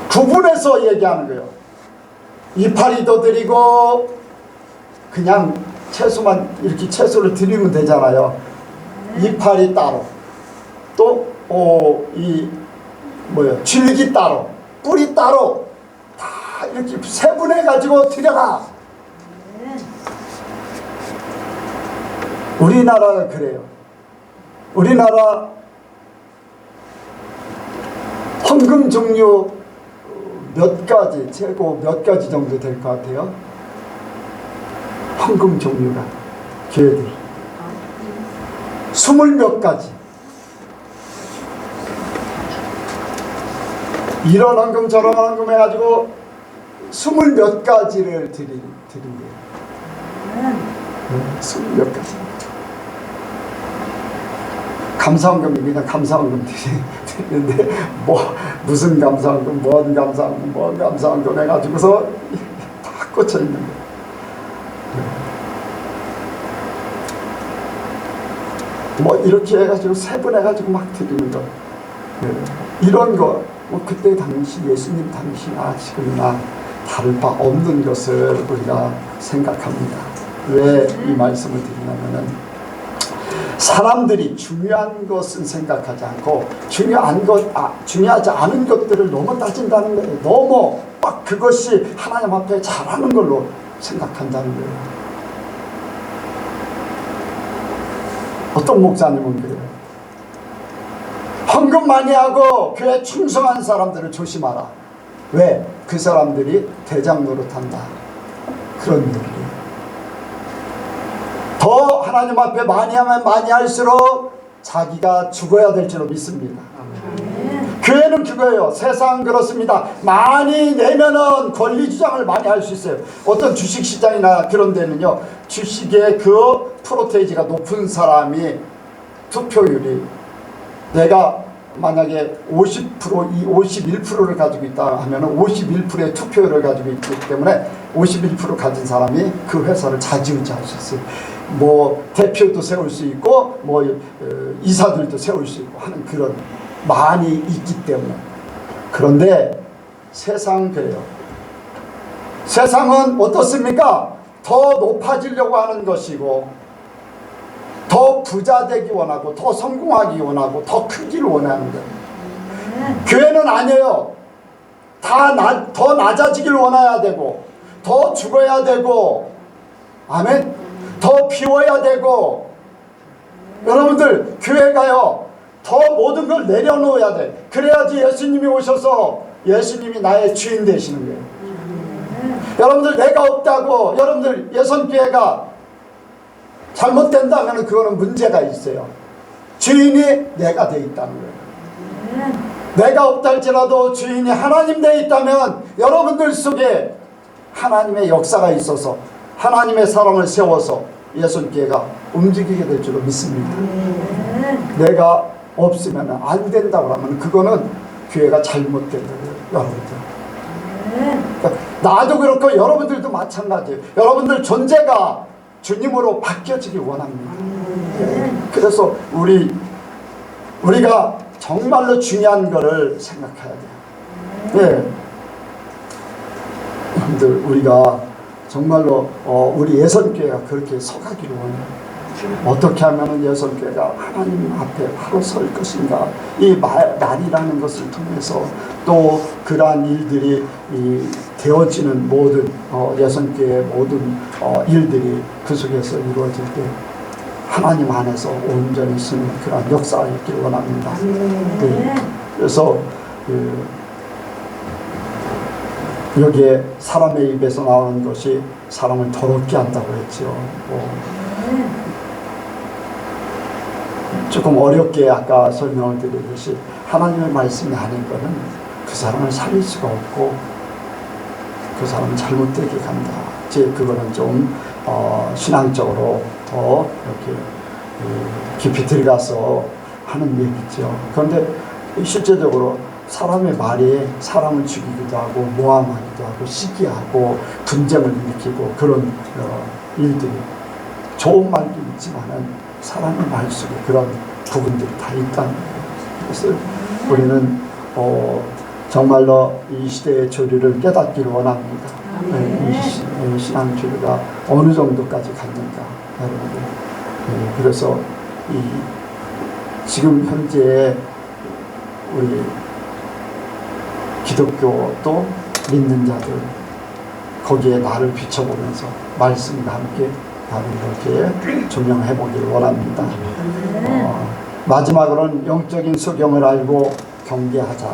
구분해서 얘기하는 거예요. 이파리도 드리고 그냥 채소만 이렇게 채소를 드리면 되잖아요. 이파리 따로, 또 줄기 따로, 뿌리 따로 다 이렇게 세분해 가지고 드려라. 우리나라가 그래요. 우리나라 헌금 종류 몇 가지, 최고 몇 가지 정도 될 것 같아요. 헌금 종류가 교회들 20몇 가지. 이런 헌금 저런 헌금 해가지고 20몇 가지를 드린 거예요. 20몇 가지. 감사헌금이 그냥 감사헌금 드리는데 무슨 감사헌금, 뭔 감사헌금, 뭔 감사헌금 해가지고서 다 꽂혀 있는 거예요. 이렇게 해가지고 세분해가지고 막 드리는 거. 이런 거 그때 당시 예수님 당시나 지금이나 다를 바 없는 것을 우리가 생각합니다. 왜 이 말씀을 드리냐면은 사람들이 중요한 것은 생각하지 않고 중요하지 않은 것들을 너무 따진다는 거예요. 너무 막 그것이 하나님 앞에 잘하는 걸로 생각한다는 거예요. 어떤 목사님은 그래요. 헌금 많이 하고 교회 충성한 사람들을 조심하라. 왜? 그 사람들이 대장 노릇한다. 그런 얘기예요. 더 하나님 앞에 많이 하면 많이 할수록 자기가 죽어야 될 줄로 믿습니다. 교회는 그거예요. 세상은 그렇습니다. 많이 내면은 권리 주장을 많이 할 수 있어요. 어떤 주식시장이나 그런 데는요, 주식의 그 프로테이지가 높은 사람이 투표율이, 내가 만약에 50%, 51%를 가지고 있다 하면은 51%의 투표율을 가지고 있기 때문에 51% 가진 사람이 그 회사를 좌지우지할 수 있어요. 대표도 세울 수 있고 이사들도 세울 수 있고 하는 그런 많이 있기 때문에. 그런데 세상은 그래요. 세상은 어떻습니까? 더 높아지려고 하는 것이고, 더 부자 되기 원하고, 더 성공하기 원하고, 더 크기를 원하는 거예요. 교회는 아니에요. 더 낮아지길 원해야 되고, 더 죽어야 되고, 아멘. 더 비워야 되고. 여러분들, 교회가요, 더 모든 걸 내려놓아야 돼. 그래야지 예수님이 오셔서 예수님이 나의 주인 되시는 거예요. 여러분들, 내가 없다고 여러분들 예선교회가 잘못된다면 그거는 문제가 있어요. 주인이 내가 돼 있다는 거예요. 내가 없다 할지라도 주인이 하나님 돼 있다면 여러분들 속에 하나님의 역사가 있어서 하나님의 사람을 세워서 예선교회가 움직이게 될 줄로 믿습니다. 내가 없으면 안 된다고 하면 그거는 교회가 잘못된 거예요. 여러분들. 나도 그렇고 여러분들도 마찬가지예요. 여러분들 존재가 주님으로 바뀌어지길 원합니다. 그래서 우리가 정말로 중요한 거를 생각해야 돼요. 여러분들, 우리가 정말로 우리 예선교회가 그렇게 서가기를 원해요. 어떻게 하면 예선교회가 하나님 앞에 바로 설 것인가. 이 날이라는 것을 통해서 또 그러한 일들이 되어지는 모든 예선교회의 모든 일들이 그 속에서 이루어질 때 하나님 안에서 온전히 쓰는 그런 역사가 있기를 원합니다. 네. 그래서 여기에 사람의 입에서 나오는 것이 사람을 더럽게 한다고 했죠. 조금 어렵게 아까 설명을 드리듯이 하나님의 말씀이 아닌 거는 그 사람을 살릴 수가 없고 그 사람은 잘못되게 간다. 이제 그거는 좀 신앙적으로 더 이렇게 깊이 들어가서 하는 얘기죠. 그런데 실제적으로 사람의 말이 사람을 죽이기도 하고 모함하기도 하고 시기하고 분쟁을 일으키고 그런 일들이 좋은 말도 있지만은 사람의 말 속에 그런 부분들이 다 있다는 거예요. 그래서 우리는 정말로 이 시대의 조리를 깨닫기를 원합니다. 이 신앙 조리가 어느 정도까지 갔는가, 여러분들. 그래서 지금 현재 우리 기독교 또 믿는 자들 거기에 나를 비춰보면서 말씀과 함께 나를 이렇게 조명해 보기를 원합니다. 마지막으로는 영적인 소경을 알고 경계하자.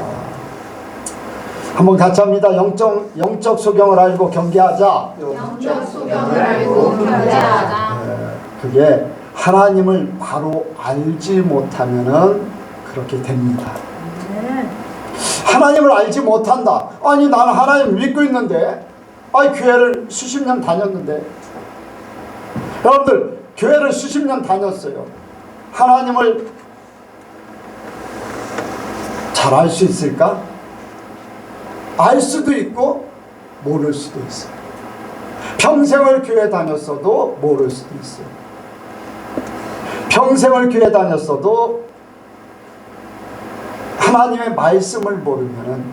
한번 같이 합니다. 영적 소경을 알고 경계하자. 영적 소경을 알고 경계하자. 그게 하나님을 바로 알지 못하면은 그렇게 됩니다. 하나님을 알지 못한다. 아니 나는 하나님을 믿고 있는데, 아니 교회를 수십 년 다녔는데, 여러분들 교회를 수십 년 다녔어요. 하나님을 잘 알 수 있을까? 알 수도 있고 모를 수도 있어요. 평생을 교회 다녔어도 모를 수도 있어요. 평생을 교회 다녔어도 하나님의 말씀을 모르면은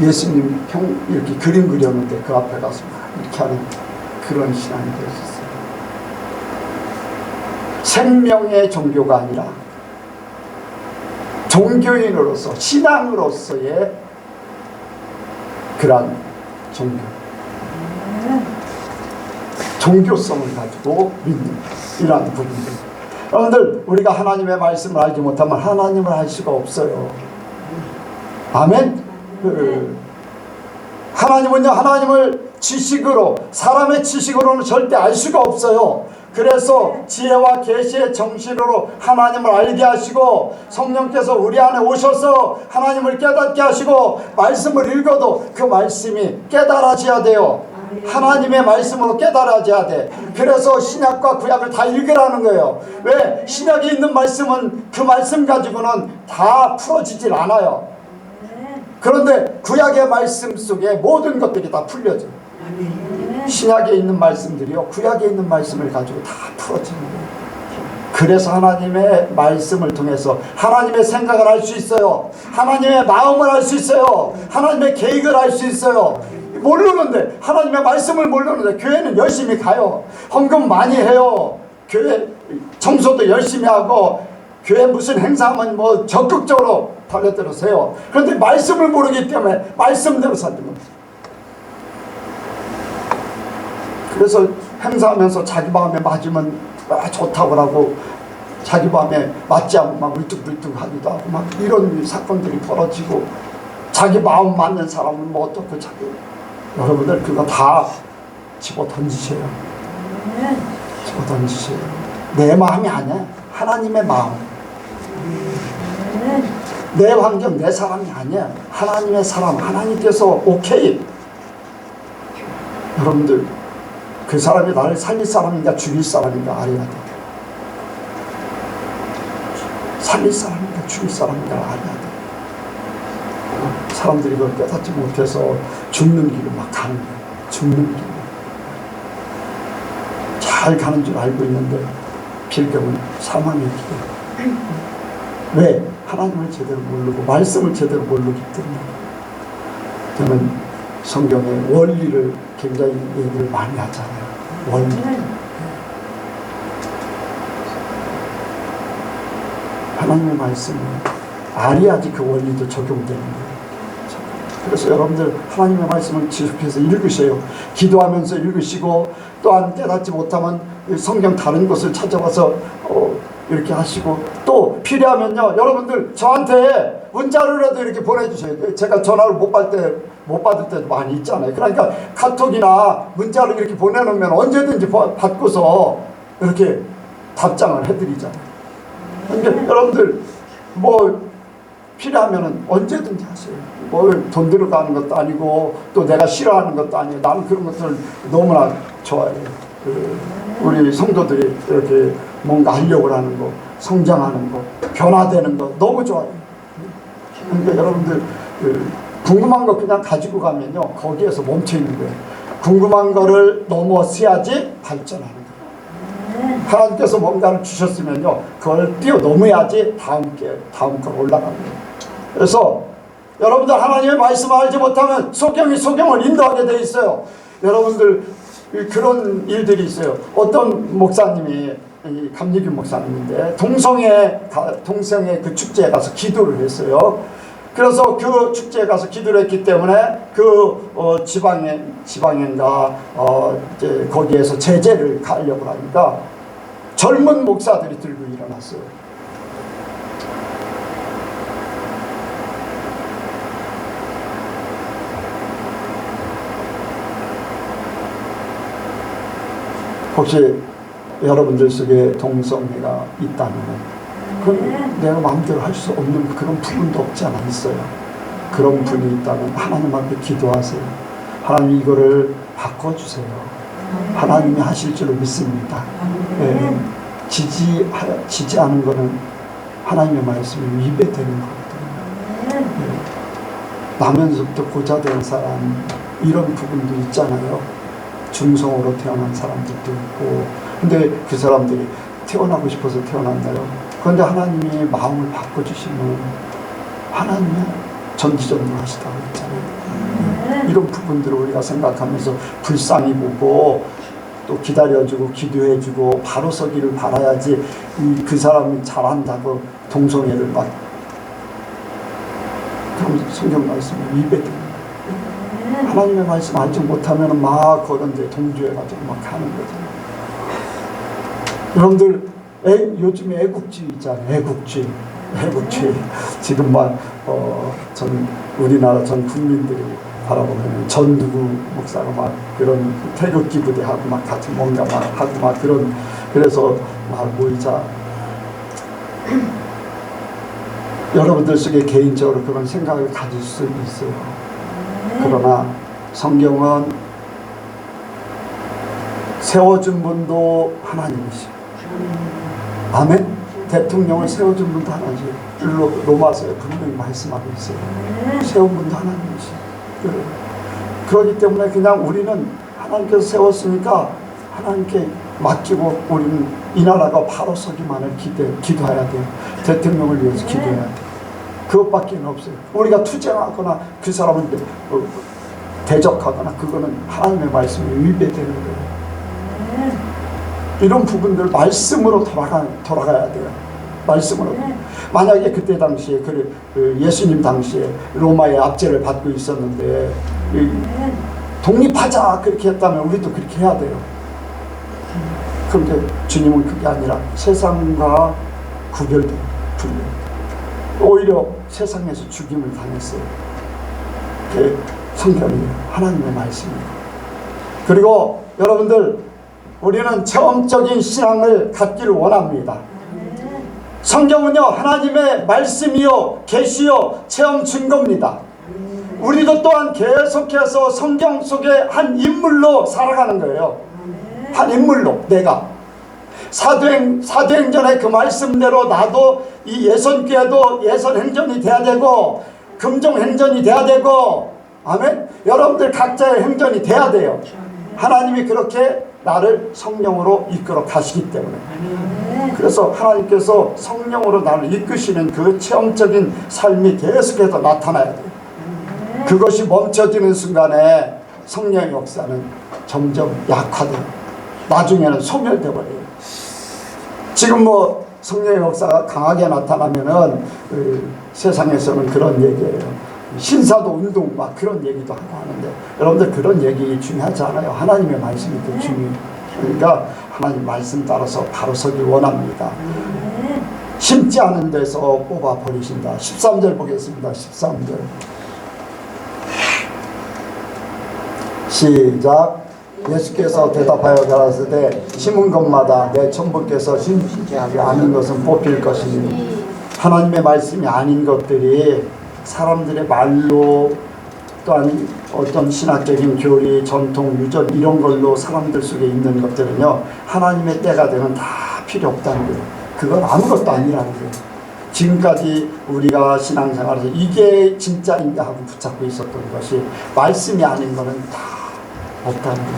예수님 이렇게 그림 그렸는데 그 앞에 가서 막 이렇게 하는 그런 신앙이 될 수 있어요. 생명의 종교가 아니라 종교인으로서 신앙으로서의 그런 종교성을 가지고 믿는 이러한 부분들. 여러분들 우리가 하나님의 말씀을 알지 못하면 하나님을 알 수가 없어요. 아멘. 하나님은요, 하나님을 지식으로, 사람의 지식으로는 절대 알 수가 없어요. 그래서 지혜와 계시의 정신으로 하나님을 알게 하시고 성령께서 우리 안에 오셔서 하나님을 깨닫게 하시고 말씀을 읽어도 그 말씀이 깨달아져야 돼요. 하나님의 말씀으로 깨달아져야 돼. 그래서 신약과 구약을 다 읽으라는 거예요. 왜? 신약에 있는 말씀은 그 말씀 가지고는 다 풀어지질 않아요. 그런데 구약의 말씀 속에 모든 것들이 다 풀려져요. 신약에 있는 말씀들이요, 구약에 있는 말씀을 가지고 다 풀어지는 거예요. 그래서 하나님의 말씀을 통해서 하나님의 생각을 알 수 있어요. 하나님의 마음을 알 수 있어요. 하나님의 계획을 알 수 있어요. 모르는데, 하나님의 말씀을 모르는데 교회는 열심히 가요. 헌금 많이 해요. 교회 청소도 열심히 하고 교회 무슨 행사하면 뭐 적극적으로 달려들어서 해요. 그런데 말씀을 모르기 때문에 말씀대로 살는 겁니다. 그래서 행사하면서 자기 마음에 맞으면 좋다고 하고 자기 마음에 맞지 않으면 막 울뚝불뚝 하기도 하고 막 이런 사건들이 벌어지고, 자기 마음 맞는 사람은 뭐 어떻고 자기, 여러분들 그거 다 집어 던지세요. 집어 던지세요. 내 마음이 아니야. 하나님의 마음. 내 환경, 내 사람이 아니야. 하나님의 사람, 하나님께서 오케이. 여러분들 그 사람이 나를 살릴 사람인가 죽일 사람인가 알아야 돼. 살릴 사람인가 죽일 사람인가 알아야 돼. 사람들이 그걸 깨닫지 못해서 죽는 길을 막 가는 거야. 죽는 길. 잘 가는 줄 알고 있는데 필경은 사망의 길. 왜? 하나님을 제대로 모르고 말씀을 제대로 모르기 때문에. 저는 성경의 원리를 굉장히 얘기를 많이 하잖아요. 원리. 하나님의 말씀을 알아야지 그 원리도 적용되는 거예요. 그래서 여러분들 하나님의 말씀을 지속해서 읽으세요. 기도하면서 읽으시고, 또한 깨닫지 못하면 성경 다른 곳을 찾아와서 이렇게 하시고, 또 필요하면요 여러분들 저한테 문자로라도 이렇게 보내주세요. 제가 전화를 못 받을 때도 많이 있잖아요. 그러니까 카톡이나 문자로 이렇게 보내놓으면 언제든지 받고서 이렇게 답장을 해드리잖아요. 그러니까 여러분들 뭐 필요하면은 언제든지 하세요. 뭘 돈 들어가는 것도 아니고 또 내가 싫어하는 것도 아니에요. 나는 그런 것들 너무나 좋아해요. 우리 성도들이 이렇게 뭔가 하려고 하는 거, 성장하는 거, 변화되는 거 너무 좋아해요. 그러니까 여러분들 궁금한 거 그냥 가지고 가면요 거기에서 멈춰 있는 거예요. 궁금한 거를 넘어서야지 발전하는 거예요. 하나님께서 뭔가를 주셨으면요 그걸 뛰어넘어야지 다음 걸 올라가는 거예요. 그래서 여러분들 하나님의 말씀을 알지 못하면 소경을 인도하게 돼 있어요. 여러분들 그런 일들이 있어요. 어떤 목사님이 감리균 목사님인데 동성애 그 축제에 가서 기도를 했어요. 그래서 그 축제에 가서 기도를 했기 때문에 그 지방인가 이제 거기에서 제재를 가려고 하니까 젊은 목사들이 들고 일어났어요. 혹시 여러분들 속에 동성애가 있다면 그건 내가 마음대로 할 수 없는 그런 부분도 없지 않아 있어요. 그런 분이 있다면 하나님 앞에 기도하세요. 하나님 이거를 바꿔주세요. 하나님이 하실 줄로 믿습니다. 예, 지지하는 거는 하나님의 말씀이 위배되는 거거든요. 예, 나면서부터 고자된 사람 이런 부분도 있잖아요. 중성으로 태어난 사람들도 있고, 근데 그 사람들이 태어나고 싶어서 태어났나요? 그런데 하나님이 마음을 바꿔주시면 하나님이 전지전능하시다고 했잖아요. 이런 부분들을 우리가 생각하면서 불쌍히 보고 또 기다려주고 기도해주고 바로 서기를 바라야지 그 사람이 잘한다고 동성애를 막 그럼 성경 말씀이 위배됩니다. 하나님의 말씀 알지 못하면 막 그런데 동조해가지고 막 하는 거죠. 여러분들 요즘에 애국주의 있잖아요. 애국주의 지금 막 우리나라 전 국민들이 바라보면 전두구 목사가 막 그런 태극기 부대하고 막 같이 뭔가 막 하고 막 그래서 막 모이자. 여러분들 속에 개인적으로 그런 생각을 가질 수 있어요. 그러나 성경은 세워준 분도 하나님이시고, 아멘. 대통령을 세워준 분도 하나님이시고, 로마서에 분명히 말씀하고 있어요. 세운 분도 하나님이시고. 그렇기 때문에 그냥 우리는 하나님께서 세웠으니까 하나님께 맡기고 우리는 이 나라가 바로 서기만을 기도해야 돼요. 대통령을 위해서 기도해야 돼요. 그것밖에 없어요. 우리가 투쟁하거나 그 사람을 대적하거나 그거는 하나님의 말씀이 위배되는 거예요. 이런 부분들 말씀으로 돌아가야 돼요. 말씀으로. 만약에 그때 당시에 예수님 당시에 로마의 압제를 받고 있었는데 독립하자 그렇게 했다면 우리도 그렇게 해야 돼요. 그런데 주님은 그게 아니라 세상과 구별돼요. 오히려 세상에서 죽임을 당했어요. 그게 성경이에요. 하나님의 말씀이에요. 그리고 여러분들 우리는 체험적인 신앙을 갖기를 원합니다. 성경은요 하나님의 말씀이요 계시요 체험 증거입니다. 우리도 또한 계속해서 성경 속의 한 인물로 살아가는 거예요. 한 인물로 내가 사도행전의 그 말씀대로 나도 이 예선교회도 예선행전이 돼야 되고 금종행전이 돼야 되고, 아멘. 여러분들 각자의 행전이 돼야 돼요. 하나님이 그렇게 나를 성령으로 이끌어 가시기 때문에. 그래서 하나님께서 성령으로 나를 이끄시는 그 체험적인 삶이 계속해서 나타나야 돼요. 그것이 멈춰지는 순간에 성령의 역사는 점점 약화돼요. 나중에는 소멸돼 버려요. 지금 뭐 성령의 역사가 강하게 나타나면은 세상에서는 그런 얘기예요. 신사도 운동 막 그런 얘기도 하고 하는데 여러분들 그런 얘기 중요하지 않아요. 하나님의 말씀이 더 중요해요. 그러니까 하나님 말씀 따라서 바로 서길 원합니다. 심지 않은 데서 뽑아 버리신다. 13절 보겠습니다. 13절 시작. 예수께서 대답하여 가라사대 심은 것마다 내 천부께서 심지 않은 것은 뽑힐 것이니 하나님의 말씀이 아닌 것들이 사람들의 말로 또한 어떤 신학적인 교리, 전통, 유전 이런 걸로 사람들 속에 있는 것들은요 하나님의 때가 되면 다 필요 없다는 거예요. 그건 아무것도 아니라는 거예요. 지금까지 우리가 신앙생활에서 이게 진짜인가 하고 붙잡고 있었던 것이 말씀이 아닌 거는 다 없다는 거예요.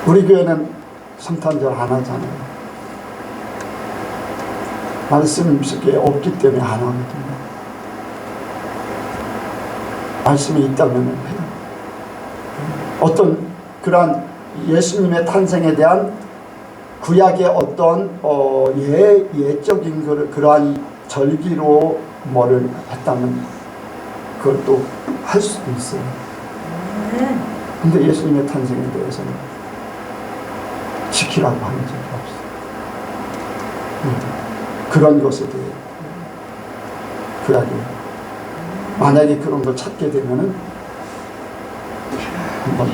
우리 교회는 성탄절 안 하잖아요. 말씀 속에 없기 때문에 안 하거든요. 말씀이 있다면 해요. 어떤 그러한 예수님의 탄생에 대한 구약의 어떤 예적인 그러한 절기로 뭐를 했다면 그것도 할 수도 있어요. 근데 예수님의 탄생에 대해서는 지키라고 하는 적이 없어요. 그런 것에 대해 구약이 만약에 그런 걸 찾게 되면은 한번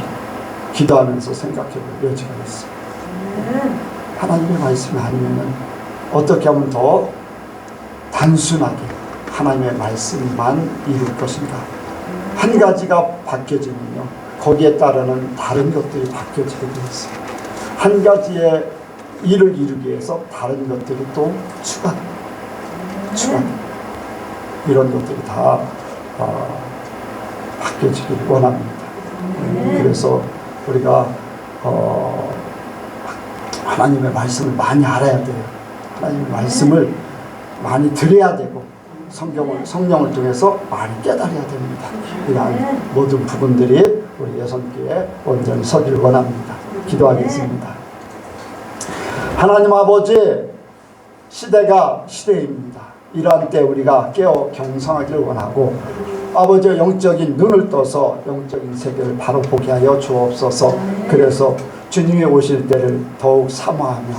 기도하면서 생각해 볼 여지가 있어요. 하나님의 말씀이 아니면은 어떻게 하면 더 단순하게 하나님의 말씀만 이룰 것인가. 한 가지가 바뀌어지면요 거기에 따르는 다른 것들이 바뀌어지게 되어 있어요. 한 가지의 일을 이루기 위해서 다른 것들이 또 추가 이런 것들이 다 바뀌어지길 원합니다. 그래서 우리가 하나님의 말씀을 많이 알아야 돼요. 하나님의 말씀을 많이 들어야 되고 성령을 통해서 많이 깨달아야 됩니다. 이러한 모든 부분들이 우리 여성교회에 온전히 서길 원합니다. 기도하겠습니다. 하나님 아버지, 시대가 시대입니다. 이러한 때 우리가 깨어 경성하기를 원하고 아버지의 영적인 눈을 떠서 영적인 세계를 바로 보게 하여 주옵소서. 그래서 주님이 오실 때를 더욱 사모하며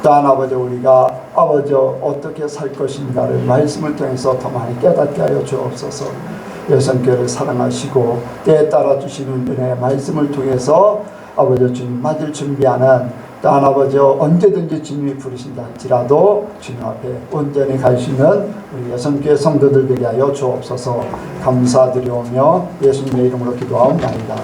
또한 아버지 우리가 아버지 어떻게 살 것인가를 말씀을 통해서 더 많이 깨닫게 하여 주옵소서. 여성교회를 사랑하시고 때에 따라 주시는 은혜의 말씀을 통해서 아버지 주님 맞을 준비하는 또한 아버지 언제든지 주님이 부르신다 할지라도 주님 앞에 온전히 갈 수 있는 우리 여성교회 성도들 되게 하여 주옵소서. 감사드리오며 예수님의 이름으로 기도하옵나이다.